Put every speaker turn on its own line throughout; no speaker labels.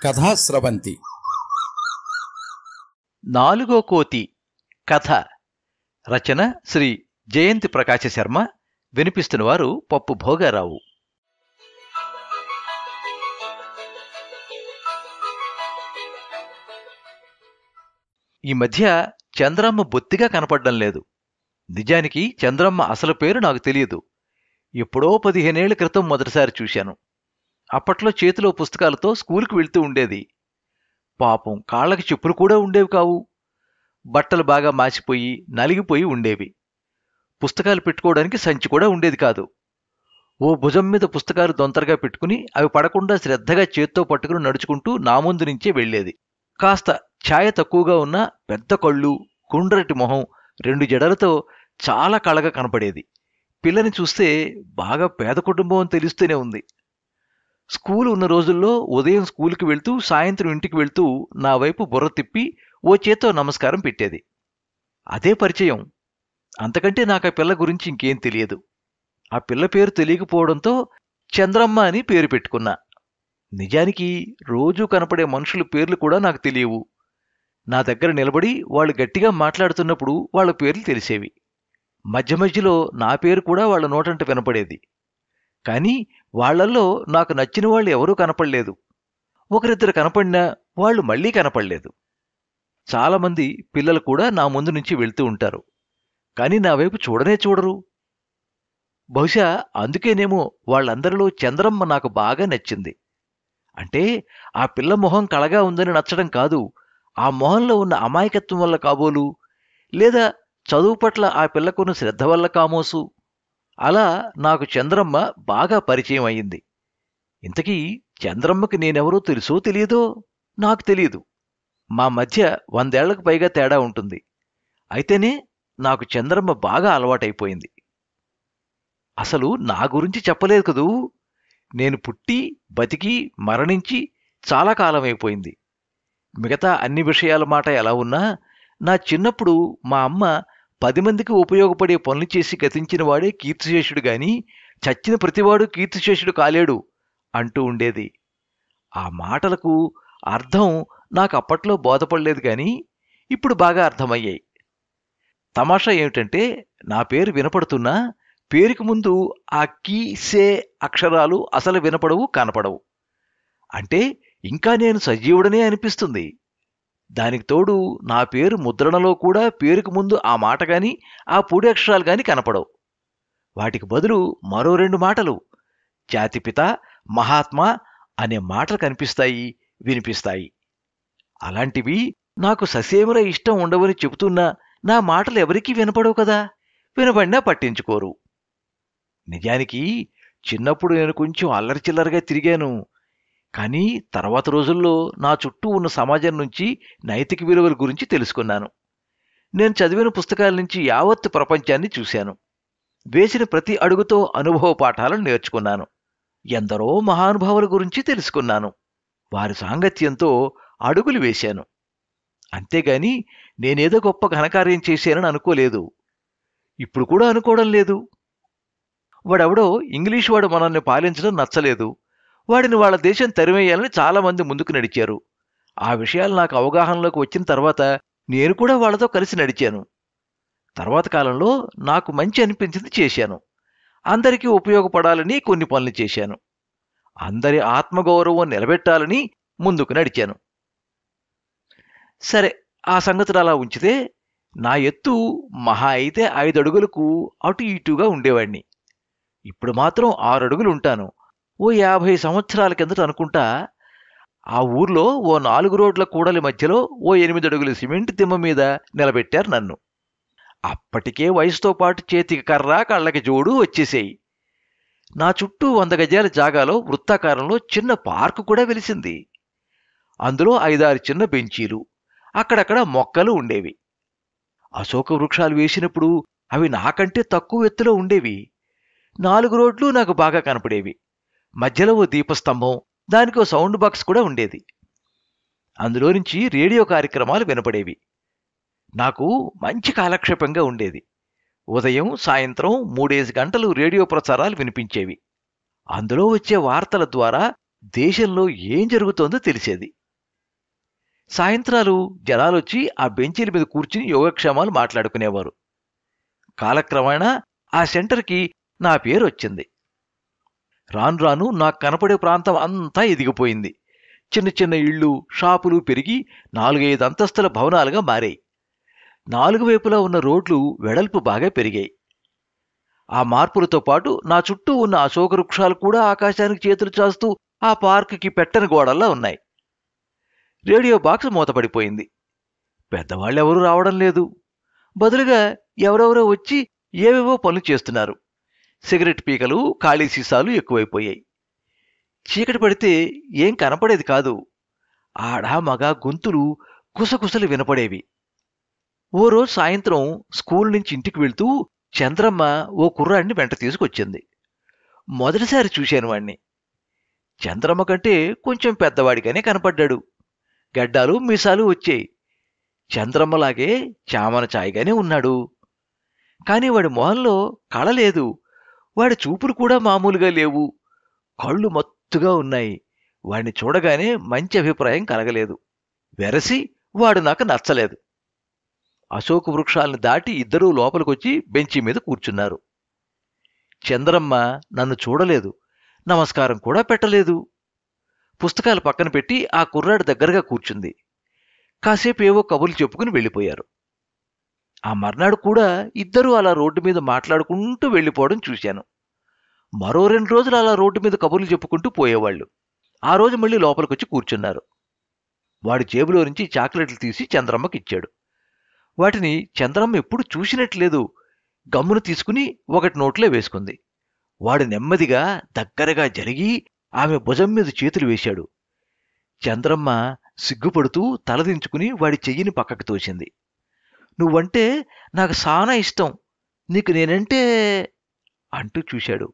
కథాస్రవంతి.
నాలుగో కోతి కథ. రచన శ్రీ జయంతి ప్రకాశ శర్మ. వినిపిస్తున్నవారు పప్పు భోగారావు. ఈ మధ్య చంద్రమ్మ బొత్తిగా కనపడ్డం లేదు. నిజానికి చంద్రమ్మ అసలు పేరు నాకు తెలియదు. ఎప్పుడో 15 ఏళ్ల క్రితం మొదటిసారి చూశాను. అప్పట్లో చేతిలో పుస్తకాలతో స్కూలుకు వెళ్తూ ఉండేది. పాపం కాళ్ళకి చెప్పులు కూడా ఉండేవి కావు. బట్టలు బాగా మాసిపోయి నలిగిపోయి ఉండేవి. పుస్తకాలు పెట్టుకోవడానికి సంచి కూడా ఉండేది కాదు. ఓ భుజం మీద పుస్తకాలు దొంతరగా పెట్టుకుని అవి పడకుండా శ్రద్ధగా చేత్తో పట్టుకుని నడుచుకుంటూ నా ముందు నుంచే వెళ్లేది. కాస్త ఛాయ తక్కువగా ఉన్న పెద్ద కళ్ళు, కుండ్రటి మొహం, 2 జడలతో చాలా కళగా కనపడేది. పిల్లని చూస్తే బాగా పేద కుటుంబం అని తెలుస్తూనే ఉంది. స్కూలు ఉన్న రోజుల్లో ఉదయం స్కూలుకి వెళ్తూ సాయంత్రం ఇంటికి వెళ్తూ నా వైపు బుర్ర తిప్పి ఓ చేత్తో నమస్కారం పెట్టేది. అదే పరిచయం. అంతకంటే నాకు ఆ పిల్ల గురించి ఇంకేం తెలియదు. ఆ పిల్ల పేరు తెలియకపోవడంతో చంద్రమ్మ అని పేరు పెట్టుకున్నా. నిజానికి రోజూ కనపడే మనుషుల పేర్లు కూడా నాకు తెలియవు. నా దగ్గర నిలబడి వాళ్ళు గట్టిగా మాట్లాడుతున్నప్పుడు వాళ్ళ పేర్లు తెలిసేవి. మధ్య మధ్యలో నా పేరు కూడా వాళ్ళ నోటంట వినపడేది. కానీ వాళ్లల్లో నాకు నచ్చిన వాళ్ళు ఎవరూ కనపడలేదు. ఒకరిద్దరు కనపడినా వాళ్ళు మళ్లీ కనపడలేదు. చాలామంది పిల్లలు కూడా నా ముందు నుంచి వెళ్తూ ఉంటారు. కానీ నా వైపు చూడనే చూడరు. బహుశా అందుకేనేమో వాళ్ళందరిలో చంద్రమ్మ నాకు బాగా నచ్చింది. అంటే ఆ పిల్ల మొహం కళగా ఉందని నచ్చడం కాదు, ఆ మొహంలో ఉన్న అమాయకత్వం వల్ల కాబోలు, లేదా చదువు పట్ల ఆ పిల్లకున్న శ్రద్ధ వల్ల కామోసు. అలా నాకు చంద్రమ్మ బాగా పరిచయం అయింది. ఇంతకీ చంద్రమ్మకి నేనెవరో తెలుసో తెలియదో నాకు తెలియదు. మా మధ్య 100 ఏళ్లకు పైగా తేడా ఉంటుంది. అయితేనే నాకు చంద్రమ్మ బాగా అలవాటైపోయింది. అసలు నా గురించి చెప్పలేదు కదూ. నేను పుట్టి బతికి మరణించి చాలా కాలమైపోయింది. మిగతా అన్ని విషయాల మాట ఎలా ఉన్నా, నా చిన్నప్పుడు మా అమ్మ 10 మందికి ఉపయోగపడే పనులు చేసి గతించిన వాడే కీర్తిశేషుడు గాని చచ్చిన ప్రతివాడు కీర్తిశేషుడు కాలేడు అంటూ ఉండేది. ఆ మాటలకు అర్థం నాకు అప్పట్లో బోధపడలేదు గాని ఇప్పుడు బాగా అర్థమయ్యాయి. తమాషా ఏమిటంటే, నా పేరు వినపడుతున్నా పేరుకు ముందు ఆ కీ సే అక్షరాలు అసలు వినపడవు, కనపడవు. అంటే ఇంకా నేను సజీవుడనే అనిపిస్తుంది. దానికి తోడు నా పేరు ముద్రణలో కూడా పేరుకు ముందు ఆ మాట గాని ఆ పొడి అక్షరాలు గాని కనపడవు. వాటికి బదులు మరో 2 మాటలు జాతిపిత, మహాత్మా అనే మాటలు కనిపిస్తాయి, వినిపిస్తాయి. అలాంటివి నాకు ససేమిర ఇష్టం ఉండవని చెబుతున్నా నా మాటలు ఎవరికీ వినపడవు కదా. వినపడినా పట్టించుకోరు. నిజానికి చిన్నప్పుడు నేను కొంచెం అల్లరిచిల్లరగా తిరిగాను. కానీ తర్వాత రోజుల్లో నా చుట్టూ ఉన్న సమాజం నుంచి నైతిక విలువల గురించి తెలుసుకున్నాను. నేను చదివిన పుస్తకాల నుంచి యావత్తు ప్రపంచాన్ని చూశాను. వేసిన ప్రతి అడుగుతో అనుభవ పాఠాలను నేర్చుకున్నాను. ఎందరో మహానుభావుల గురించి తెలుసుకున్నాను. వారి సాంగత్యంతో అడుగులు వేశాను. అంతేగాని నేనేదో గొప్ప ఘనకార్యం చేశానని అనుకోలేదు. ఇప్పుడు కూడా అనుకోవడం లేదు. వాడెవడో ఇంగ్లీష్ వాడు మనల్ని పాలించడం నచ్చలేదు. వాడిని వాళ్ళ దేశం తరిమేయాలని చాలామంది ముందుకు నడిచారు. ఆ విషయాలు నాకు అవగాహనలోకి వచ్చిన తర్వాత నేను కూడా వాళ్లతో కలిసి నడిచాను. తర్వాత కాలంలో నాకు మంచి అనిపించింది చేశాను. అందరికీ ఉపయోగపడాలని కొన్ని పనులు చేశాను. అందరి ఆత్మగౌరవం నిలబెట్టాలని ముందుకు నడిచాను. సరే, ఆ సంగతులు అలా ఉంచితే, నా ఎత్తు మహా అయితే 5 అడుగులకు అటు ఇటుగా ఉండేవాణ్ణి. ఇప్పుడు మాత్రం 6 అడుగులు ఉంటాను. ఓ 50 సంవత్సరాల కిందట అనుకుంటా ఆ ఊర్లో ఓ 4 రోడ్ల కూడలి మధ్యలో ఓ 8 అడుగుల సిమెంట్ దిమ్మ మీద నిలబెట్టారు నన్ను. అప్పటికే వయసుతో పాటు చేతికి కర్ర, కళ్ళకి జోడు వచ్చేసేయి. నా చుట్టూ 100 గజాల జాగాలో వృత్తాకారంలో చిన్న పార్కు కూడా వెలిసింది. అందులో 5-6 చిన్న బెంచీలు, అక్కడక్కడ మొక్కలు ఉండేవి. అశోక వృక్షాలు వేసినప్పుడు అవి నాకంటే తక్కువ ఎత్తులో ఉండేవి. 4 రోడ్లు నాకు బాగా కనపడేవి. మధ్యలో ఓ దీపస్తంభం, దానికో సౌండ్ బాక్స్ కూడా ఉండేది. అందులో నుంచి రేడియో కార్యక్రమాలు వినపడేవి. నాకు మంచి కాలక్షేపంగా ఉండేది. ఉదయం సాయంత్రం 3 గంటలు రేడియో ప్రసారాలు వినిపించేవి. అందులో వచ్చే వార్తల ద్వారా దేశంలో ఏం జరుగుతోందో తెలిసేది. సాయంత్రాలు జనాలొచ్చి ఆ బెంచీల మీద కూర్చుని యోగక్షేమాలు మాట్లాడుకునేవారు. కాలక్రమేణా ఆ సెంటర్కి నా పేరు వచ్చింది. రాను రాను నాకు కనపడే ప్రాంతం అంతా ఎదిగిపోయింది. చిన్న చిన్న ఇళ్ళు, షాపులు పెరిగి 4-5 అంతస్తుల భవనాలుగా మారాయి. 4 వైపులా ఉన్న రోడ్లు వెడల్పు బాగా పెరిగాయి. ఆ మార్పులతో పాటు నా చుట్టూ ఉన్న అశోక వృక్షాలు కూడా ఆకాశానికి చేతులు చాస్తూ ఆ పార్కుకి పెట్టని గోడల్లా ఉన్నాయి. Radio box మూతపడిపోయింది. పెద్దవాళ్ళెవరూ రావడం లేదు. బదులుగా ఎవరెవరో వచ్చి ఏవేవో పనులు చేస్తున్నారు. సిగరెట్ పీకలు, ఖాళీ సీసాలు ఎక్కువైపోయాయి. చీకటి పడితే ఏం కనపడేది కాదు. ఆడ మగ గొంతులు కుసకుసలు వినపడేవి. ఓ రోజు సాయంత్రం స్కూల్ నుంచి ఇంటికి వెళ్తూ చంద్రమ్మ ఓ కుర్రాడిని వెంట తీసుకొచ్చింది. మొదటిసారి చూశాను వాణ్ణి. చంద్రమ్మ కంటే కొంచెం పెద్దవాడిగానే కనపడ్డాడు. గడ్డాలు మీసాలు వచ్చాయి. చంద్రమ్మలాగే చామన ఛాయగానే ఉన్నాడు. కాని వాడి మొహంలో కళ లేదు. వాడి చూపులు కూడా మామూలుగా లేవు. కళ్ళు మత్తుగా ఉన్నాయి. వాణ్ణి చూడగానే మంచి అభిప్రాయం కలగలేదు. వెరసి వాడు నాకు నచ్చలేదు. అశోక వృక్షాలను దాటి ఇద్దరూ లోపలికొచ్చి బెంచి మీద కూర్చున్నారు. చంద్రమ్మ నన్ను చూడలేదు. నమస్కారం కూడా పెట్టలేదు. పుస్తకాలు పక్కన పెట్టి ఆ కుర్రాడి దగ్గరగా కూర్చుంది. కాసేపు ఏవో కబుర్లు చెప్పుకుని వెళ్ళిపోయారు. ఆ మర్నాడు కూడా ఇద్దరూ అలా రోడ్డు మీద మాట్లాడుకుంటూ వెళ్ళిపోవడం చూశాను. మరో 2 రోజులు అలా రోడ్డు మీద కబుర్లు చెప్పుకుంటూ పోయేవాళ్లు. ఆ రోజు మళ్ళీ లోపలికొచ్చి కూర్చున్నారు. వాడి జేబులో నుంచి చాక్లెట్లు తీసి చంద్రమ్మకిచ్చాడు. వాటిని చంద్రమ్మ ఎప్పుడు చూసినట్లేదు. గమ్మును తీసుకుని ఒకటి నోట్లో వేసుకుంది. వాడు నెమ్మదిగా దగ్గరగా జరిగి ఆమె భుజం మీద చేతులు వేశాడు. చంద్రమ్మ సిగ్గుపడుతూ తలదించుకుని వాడి చెయ్యిని పక్కకి తోసింది. నువ్వంటే నాకు సానా ఇష్టం. నీకు నేనంటే అంటూ చూశాడు.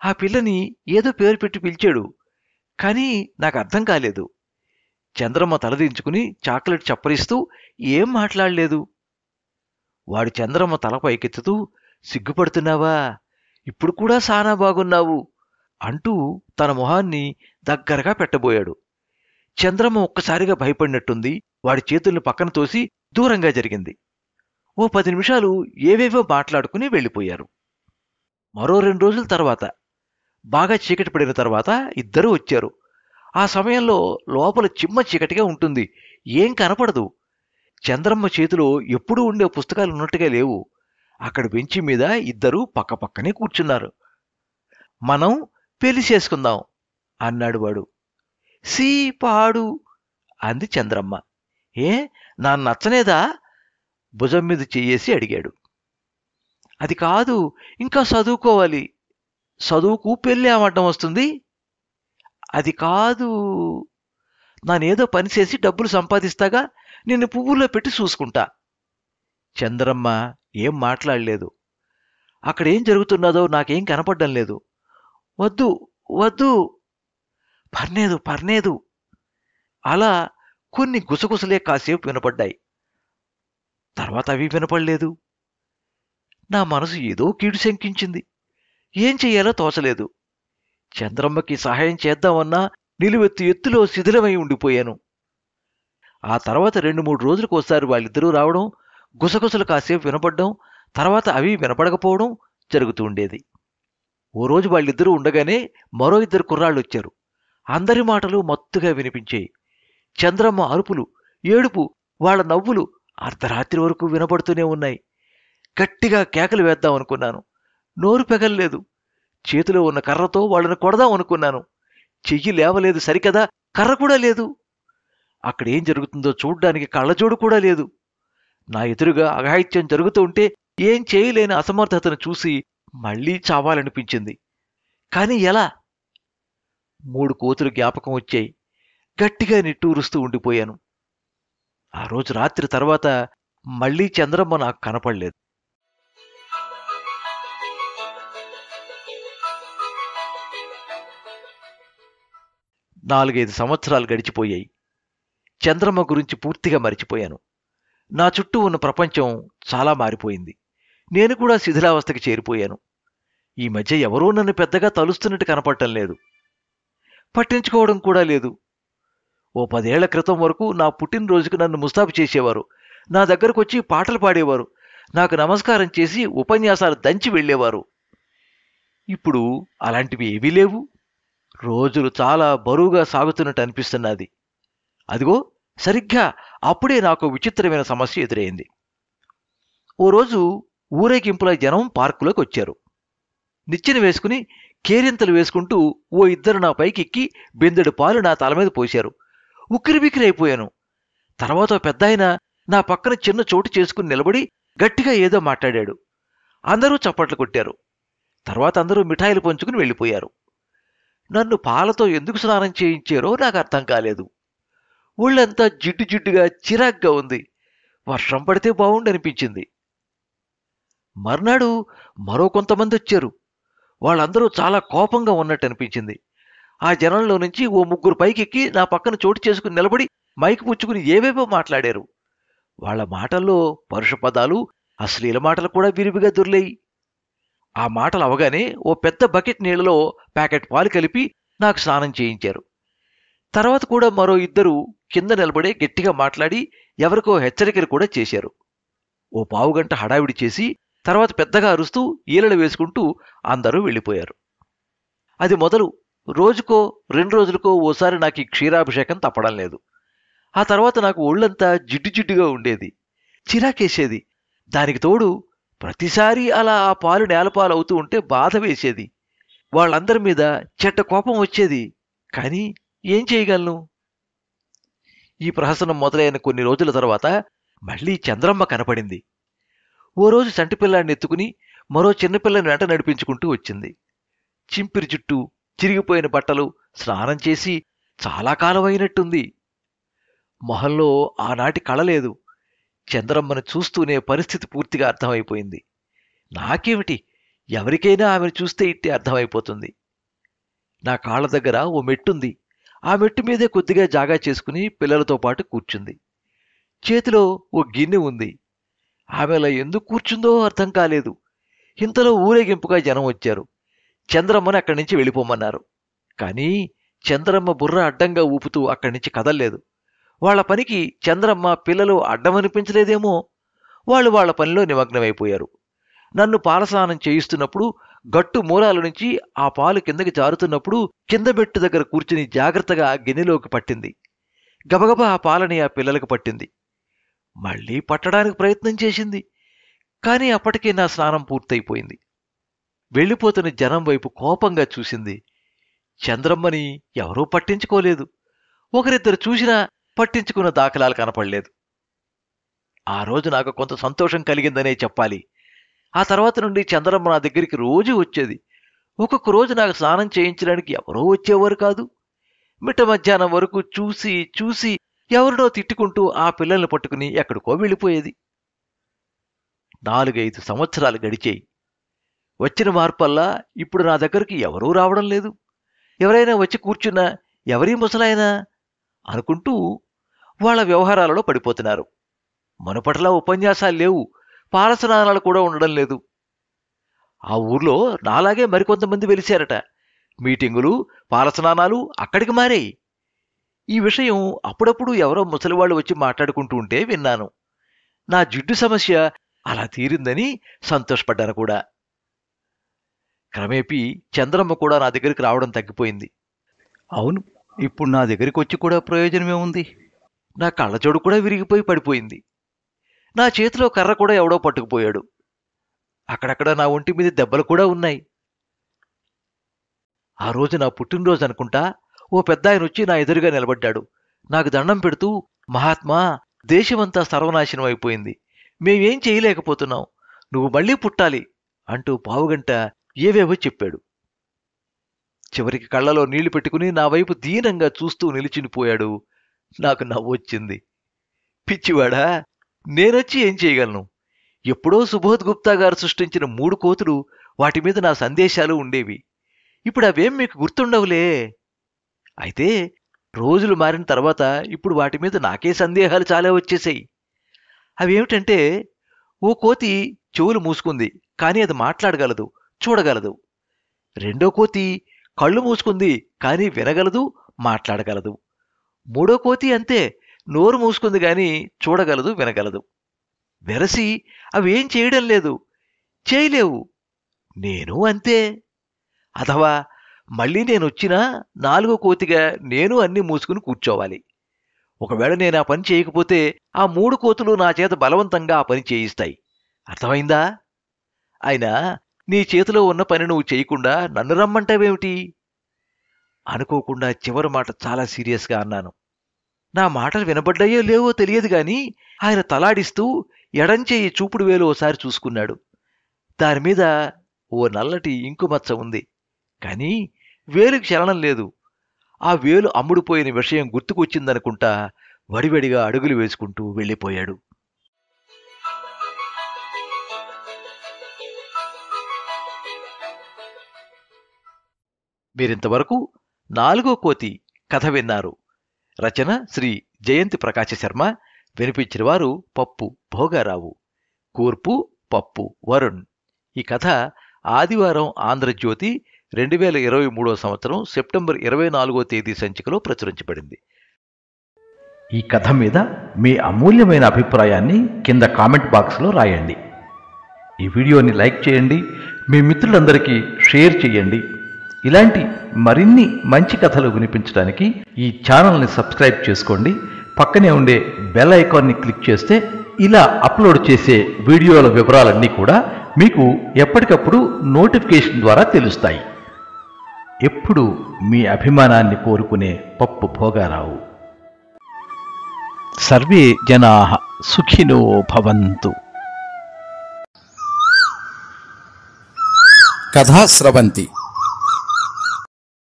ఆ పిల్లని ఏదో పేరు పెట్టి పిలిచాడు. కానీ నాకు అర్థం కాలేదు. చంద్రమ్మ తలదించుకుని చాక్లెట్ చప్పరిస్తూ ఏం మాట్లాడలేదు. వాడు చంద్రమ్మ తల పైకెత్తుతూ సిగ్గుపడుతున్నావా? ఇప్పుడు కూడా సానా బాగున్నావు అంటూ తన మొహాన్ని దగ్గరగా పెట్టబోయాడు. చంద్రమ్మ ఒక్కసారిగా భయపడినట్టుంది. వాడి చేతుల్ని పక్కన తోసి దూరంగా జరిగింది. ఓ 10 నిమిషాలు ఏవేవో మాట్లాడుకుని వెళ్ళిపోయారు. మరో 2 రోజుల తర్వాత బాగా చీకటి పడిన తర్వాత ఇద్దరూ వచ్చారు. ఆ సమయంలో లోపల చిమ్మ చీకటిగా ఉంటుంది. ఏం కనపడదు. చంద్రమ్మ చేతిలో ఎప్పుడూ ఉండే పుస్తకాలు ఉన్నట్టుగా లేవు. అక్కడ బెంచి మీద ఇద్దరూ పక్కపక్కనే కూర్చున్నారు. మనం పెళ్లి చేసుకుందాం అన్నాడు వాడు. సీ పాడు అంది చంద్రమ్మ. ఏ నా నచ్చనేదా? భుజం మీద చెయ్యేసి అడిగాడు. అది కాదు, ఇంకా చదువుకోవాలి. చదువుకు పెళ్ళి ఏమడ్డం వస్తుంది? అది కాదు, నానేదో పని చేసి డబ్బులు సంపాదిస్తాగా, నిన్ను పువ్వుల్లో పెట్టి చూసుకుంటా. చంద్రమ్మ ఏం మాట్లాడలేదు. అక్కడేం జరుగుతున్నదో నాకేం కనపడ్డం లేదు. వద్దు వద్దు, పర్నేదు పర్నేదు. అలా కొన్ని గుసగుసలే కాసేపు వినపడ్డాయి. తర్వాత అవి వినపడలేదు. నా మనసు ఏదో కీడు శంకించింది. ఏం చెయ్యాలో తోచలేదు. చంద్రమ్మకి సహాయం చేద్దామన్నా నిలువెత్తు ఎత్తులో శిథిలమై ఉండిపోయాను. ఆ తర్వాత 2-3 రోజులకోసారి వాళ్ళిద్దరూ రావడం, గుసగుసలు కాసేపు వినపడ్డం, తర్వాత అవి వినపడకపోవడం జరుగుతూ ఉండేది. ఓ రోజు వాళ్ళిద్దరూ ఉండగానే మరో 2 కుర్రాళ్ళొచ్చారు. అందరి మాటలు మత్తుగా వినిపించాయి. చంద్రమ్మ అరుపులు, ఏడుపు, వాళ్ళ నవ్వులు అర్ధరాత్రి వరకు వినపడుతూనే ఉన్నాయి. గట్టిగా కేకలు వేద్దామనుకున్నాను. నోరు పెగల్లేదు. చేతిలో ఉన్న కర్రతో వాళ్ళని కొడదామనుకున్నాను. చెయ్యి లేవలేదు సరికదా, కర్ర కూడా లేదు. అక్కడేం జరుగుతుందో చూడ్డానికి కళ్ళజోడు కూడా లేదు. నా ఎదురుగా అఘాయిత్యం జరుగుతూ ఉంటే ఏం చేయలేని అసమర్థతను చూసి మళ్లీ చావాలనిపించింది. కాని ఎలా? 3 కోతులు జ్ఞాపకం వచ్చాయి. గట్టిగా నిట్టూరుస్తూ ఉండిపోయాను. ఆ రోజు రాత్రి తర్వాత మళ్లీ చంద్రమ్మ నాకు కనపడలేదు. 4-5 సంవత్సరాలు గడిచిపోయాయి. చంద్రమ్మ గురించి పూర్తిగా మరిచిపోయాను. నా చుట్టూ ఉన్న ప్రపంచం చాలా మారిపోయింది. నేను కూడా శిథిలావస్థకి చేరిపోయాను. ఈ మధ్య ఎవరూ నన్ను పెద్దగా తలుస్తున్నట్టు కనపడటం లేదు. పట్టించుకోవడం కూడా లేదు. ఓ 10 ఏళ్ల క్రితం వరకు నా పుట్టినరోజుకి నన్ను ముస్తాబు చేసేవారు. నా దగ్గరకొచ్చి పాటలు పాడేవారు. నాకు నమస్కారం చేసి ఉపన్యాసాలు దంచి వెళ్ళేవారు. ఇప్పుడు అలాంటివి ఏవీ లేవు. రోజులు చాలా బరువుగా సాగుతున్నట్టు అనిపిస్తున్నది. అదిగో సరిగ్గా అప్పుడే నాకు విచిత్రమైన సమస్య ఎదురైంది. ఓ రోజు ఊరేగింపుల జనం పార్కులోకి వచ్చారు. నిచ్చెన వేసుకుని కేరింతలు వేసుకుంటూ ఓ ఇద్దరు నా పైకెక్కి బిందెడు పాలు నా తల మీద పోశారు. ఉక్కిరిబిక్కిరి అయిపోయాను. తర్వాత పెద్దాయన నా పక్కన చిన్న చోటు చేసుకుని నిలబడి గట్టిగా ఏదో మాట్లాడాడు. అందరూ చప్పట్లు కొట్టారు. తర్వాత అందరూ మిఠాయిలు పంచుకుని వెళ్ళిపోయారు. నన్ను పాలతో ఎందుకు స్నానం చేయించారో నాకు అర్థం కాలేదు. ఒళ్ళంతా జిడ్డు జిడ్డుగా చిరాగ్గా ఉంది. వర్షం పడితే బావుండనిపించింది. మర్నాడు మరో కొంతమంది వచ్చారు. వాళ్ళందరూ చాలా కోపంగా ఉన్నట్టు అనిపించింది. ఆ జనంలో నుంచి ఓ ముగ్గురు పైకెక్కి నా పక్కన చోటు చేసుకుని నిలబడి మైకు పుచ్చుకుని ఏవేవో మాట్లాడారు. వాళ్ల మాటల్లో పరుష పదాలు, అశ్లీల మాటలు కూడా విరివిగా దొర్లేయి. ఆ మాటలు అవగానే ఓ పెద్ద బకెట్ నీళ్లలో ప్యాకెట్ పాలు కలిపి నాకు స్నానం చేయించారు. తర్వాత కూడా మరో ఇద్దరు కింద నిలబడే గట్టిగా మాట్లాడి ఎవరికో హెచ్చరికలు కూడా చేశారు. ఓ పావుగంట హడావిడి చేసి తర్వాత పెద్దగా అరుస్తూ ఈలలు వేసుకుంటూ అందరూ వెళ్ళిపోయారు. అది మొదలు రోజుకో 2 రోజులకో ఓసారి నాకు ఈ క్షీరాభిషేకం తప్పడం లేదు. ఆ తర్వాత నాకు ఒళ్ళంతా జిడ్డు జిడ్డుగా ఉండేది. చిరాకేసేది. దానికి తోడు ప్రతిసారి అలా ఆ పాలు నేలపాలు అవుతూ ఉంటే బాధ వేసేది. వాళ్ళందరి మీద చెడ్డ కోపం వచ్చేది. కానీ ఏం చేయగలను? ఈ ప్రహసనం మొదలైన కొన్ని రోజుల తర్వాత మళ్ళీ చంద్రమ్మ కనపడింది. ఓ రోజు చంటిపిల్లాన్ని ఎత్తుకుని మరో చిన్నపిల్లని వెంట నడిపించుకుంటూ వచ్చింది. చింపిరి జుట్టు, చిరిగిపోయిన బట్టలు, స్నానం చేసి చాలా కాలం అయినట్టుంది. మొహంలో ఆనాటి కళలేదు. చంద్రమ్మను చూస్తూనే పరిస్థితి పూర్తిగా అర్థమైపోయింది. నాకేమిటి, ఎవరికైనా ఆమెను చూస్తే ఇట్టే అర్థమైపోతుంది. నా కాళ్ళ దగ్గర ఓ మెట్టుంది. ఆ మెట్టు మీదే కొద్దిగా జాగా చేసుకుని పిల్లలతో పాటు కూర్చుంది. చేతిలో ఓ గిన్నె ఉంది. ఆమె అలా ఎందుకు కూర్చుందో అర్థం కాలేదు. ఇంతలో ఊరేగింపుగా జనం వచ్చారు. చంద్రమ్మని అక్కడి నుంచి వెళ్ళిపోమన్నారు. కానీ చంద్రమ్మ బుర్ర అడ్డంగా ఊపుతూ అక్కడి నుంచి కదల్లేదు. వాళ్ల పనికి చంద్రమ్మ, పిల్లలు అడ్డమనిపించలేదేమో. వాళ్ళ పనిలో నిమగ్నమైపోయారు. నన్ను పాలస్నానం చేయిస్తున్నప్పుడు గట్టు మూలాల నుంచి ఆ పాలు కిందకి జారుతున్నప్పుడు కింద మెట్టు దగ్గర కూర్చుని జాగ్రత్తగా గిన్నెలోకి పట్టింది. గబగబా ఆ పాలని ఆ పిల్లలకు పట్టింది. మళ్లీ పట్టడానికి ప్రయత్నం చేసింది. కానీ అప్పటికే నా స్నానం పూర్తయిపోయింది. వెళ్ళిపోతున్న జనం వైపు కోపంగా చూసింది. చంద్రమ్మని ఎవరూ పట్టించుకోలేదు. ఒకరిద్దరు చూసినా పట్టించుకున్న దాఖలాలు కనపడలేదు. ఆ రోజు నాకు కొంత సంతోషం కలిగిందనే చెప్పాలి. ఆ తర్వాత నుండి చంద్రమ్మ నా దగ్గరికి రోజూ వచ్చేది. ఒక్కొక్క రోజు నాకు స్నానం చేయించడానికి ఎవరో వచ్చేవారు కాదు. మిట్ట మధ్యాహ్నం వరకు చూసి చూసి ఎవరినో తిట్టుకుంటూ ఆ పిల్లల్ని పట్టుకుని ఎక్కడికో వెళ్ళిపోయేది. 4-5 సంవత్సరాలు గడిచేయి. వచ్చిన మార్పల్లా ఇప్పుడు నా దగ్గరికి ఎవరూ రావడం లేదు. ఎవరైనా వచ్చి కూర్చున్నా ఎవరీ ముసలాయనా అనుకుంటూ వాళ్ళ వ్యవహారాలలో పడిపోతున్నారు. మునుపట్లా ఉపన్యాసాలు లేవు. పాలస్నానాలు కూడా ఉండడం లేదు. ఆ ఊర్లో నాలాగే మరికొంతమంది వెలిశారట. మీటింగులు, పాలస్నానాలు అక్కడికి మారాయి. ఈ విషయం అప్పుడప్పుడు ఎవరో ముసలివాళ్లు వచ్చి మాట్లాడుకుంటూ ఉంటే విన్నాను. నా జిడ్డు సమస్య అలా తీరిందని సంతోషపడ్డాను కూడా. క్రమేపీ చంద్రమ్మ కూడా నా దగ్గరికి రావడం తగ్గిపోయింది. అవును, ఇప్పుడు నా దగ్గరికి వచ్చి కూడా ప్రయోజనమేముంది? నా కళ్ళజోడు కూడా విరిగిపోయి పడిపోయింది. నా చేతిలో కర్ర కూడా ఎవడో పట్టుకుపోయాడు. అక్కడక్కడ నా ఒంటి మీద దెబ్బలు కూడా ఉన్నాయి. ఆ రోజు నా పుట్టినరోజు అనుకుంటా ఓ పెద్దాయన వచ్చి నా ఎదురుగా నిలబడ్డాడు. నాకు దండం పెడుతూ, మహాత్మా, దేశమంతా సర్వనాశనం అయిపోయింది. మేమేం చేయలేకపోతున్నాం. నువ్వు మళ్లీ పుట్టాలి అంటూ పావుగంట ఏవేవో చెప్పాడు. చివరికి కళ్లలో నీళ్లు పెట్టుకుని నా వైపు దీనంగా చూస్తూ నిలిచినిపోయాడు. నాకు నవ్వొచ్చింది. పిచ్చివాడా, నేనొచ్చి ఏం చేయగలను? ఎప్పుడో సుబోధ్ గుప్తా గారు సృష్టించిన 3 కోతులు, వాటి మీద నా సందేశాలు ఉండేవి. ఇప్పుడు అవేం మీకు గుర్తుండవులే. అయితే రోజులు మారిన తర్వాత ఇప్పుడు వాటి మీద నాకే సందేహాలు చాలా వచ్చేసాయి. అవేమిటంటే, ఓ కోతి చెవులు మూసుకుంది, కానీ అది మాట్లాడగలదు, చూడగలదు. రెండో కోతి కళ్ళు మూసుకుంది, కానీ వినగలదు, మాట్లాడగలదు. మూడో కోతి అంతే, నోరు మూసుకుంది గాని చూడగలదు, వినగలదు. వెరసి అవేం చేయడం లేదు, చేయలేవు. నేను అంతే. అథవా మళ్ళీ నేనొచ్చినా నాలుగో కోతిగా నేను అన్నీ మూసుకుని కూర్చోవాలి. ఒకవేళ నేను ఆ పని చేయకపోతే ఆ 3 కోతులు నా చేత బలవంతంగా ఆ పని చేయిస్తాయి. అర్థమైందా? అయినా నీ చేతిలో ఉన్న పని నువ్వు చేయకుండా నన్ను రమ్మంటావేమిటి? అనుకోకుండా చివరి మాట చాలా సీరియస్గా అన్నాను. నా మాటలు వినబడ్డాయో లేవో తెలియదు గాని ఆయన తలాడిస్తూ ఎడంచేయి చూపుడు వేలు ఓసారి చూసుకున్నాడు. దానిమీద ఓ నల్లటి ఇంకుమచ్చ ఉంది, కానీ వేలుకి చలనం లేదు. ఆ వేలు అమ్ముడుపోయిన విషయం గుర్తుకొచ్చిందనుకుంటా వడివడిగా అడుగులు వేసుకుంటూ వెళ్ళిపోయాడు. మీరింతవరకు 4వ కోతి కథ విన్నారు. రచన శ్రీ జయంతి ప్రకాశ శర్మ. వినిపించిన వారు పప్పు భోగారావు. కూర్పు పప్పు వరుణ్. ఈ కథ ఆదివారం ఆంధ్రజ్యోతి 2023 సంవత్సరం సెప్టెంబర్ 24వ తేదీ సంచికలో ప్రచురించబడింది. ఈ కథ మీద మీ అమూల్యమైన అభిప్రాయాన్ని కింద కామెంట్ బాక్స్లో రాయండి. ఈ వీడియోని లైక్ చేయండి, మీ మిత్రులందరికీ షేర్ చేయండి. ఇలాంటి మరిన్ని మంచి కథలు వినిపించడానికి ఈ ఛానల్ని సబ్స్క్రైబ్ చేసుకోండి. పక్కనే ఉండే బెల్ ఐకాన్ని క్లిక్ చేస్తే ఇలా అప్లోడ్ చేసే వీడియోల వివరాలన్నీ కూడా మీకు ఎప్పటికప్పుడు నోటిఫికేషన్ ద్వారా తెలుస్తాయి. ఎప్పుడు మీ అభిమానాన్ని కోరుకునే పప్పు భోగారావు. సర్వే జనాః సుఖినో భవంతు.
కథా స్రవంతి.